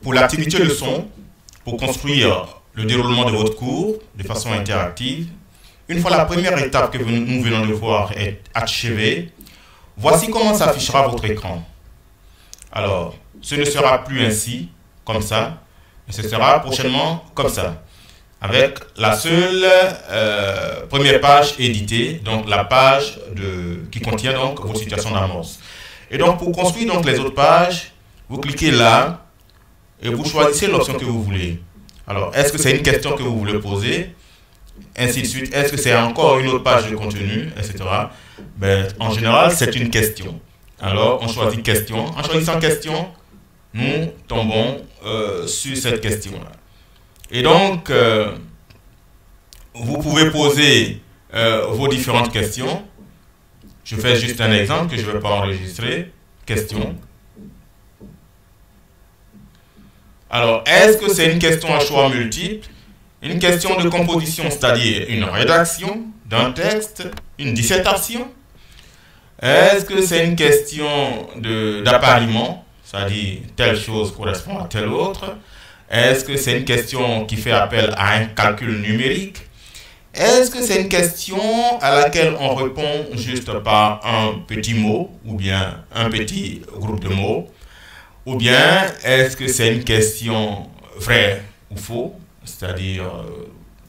Pour l'activité leçon, pour construire le déroulement de votre cours de façon interactive, une fois la première étape que nous venons de voir est achevée, voici comment s'affichera votre écran. Alors, ce ne sera plus ainsi, comme ça, mais ce sera prochainement comme ça, avec la seule première page éditée, donc la page qui contient donc vos situations d'amorce. Et donc, pour construire donc les autres pages, vous cliquez là et vous choisissez l'option que vous voulez. Alors, est-ce que c'est une question que vous voulez poser? Ainsi de suite. Est-ce que c'est encore une autre page de contenu, etc. Ben, en général, c'est une question. Alors, on choisit question. En choisissant question, nous tombons sur cette question-là. Et donc, vous pouvez poser vos différentes questions. Je fais juste un exemple que je ne vais pas enregistrer. Question. Alors, est-ce que c'est une question à choix multiple? Une question de composition, c'est-à-dire une rédaction d'un texte, une dissertation? Est-ce que c'est une question d'appariement, c'est-à-dire telle chose correspond à telle autre? Est-ce que c'est une question qui fait appel à un calcul numérique? Est-ce que c'est une question à laquelle on répond juste par un petit mot ou bien un petit groupe de mots? Ou bien est-ce que c'est une question vraie ou faux? C'est-à-dire,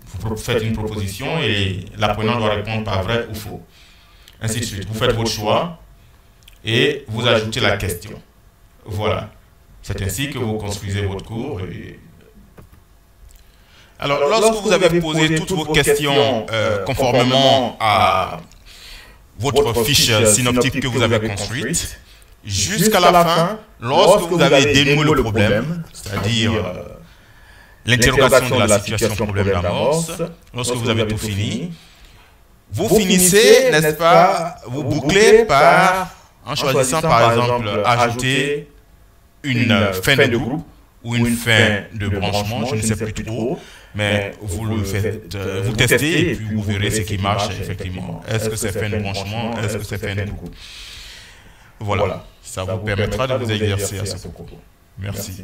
vous faites une proposition et l'apprenant doit répondre par vrai ou faux. Ainsi de suite. Vous faites votre choix et vous ajoutez la question. Voilà. C'est ainsi que vous construisez votre cours. Alors, lorsque vous avez posé toutes vos questions conformément à votre fiche synoptique que vous avez construite, jusqu'à la fin, lorsque vous avez dénoué le problème, c'est-à-dire l'interrogation de la situation problème d'amorce, lorsque vous avez tout fini, vous finissez, n'est-ce pas, vous bouclez en choisissant par exemple, ajouter une fin de groupe ou une fin de branchement, je ne sais plus trop, mais vous le faites, vous testez et puis vous verrez ce qui marche effectivement. Est-ce que c'est fin de branchement, est-ce que c'est fin de groupe? Voilà, ça vous permettra de vous exercer à ce propos. Merci.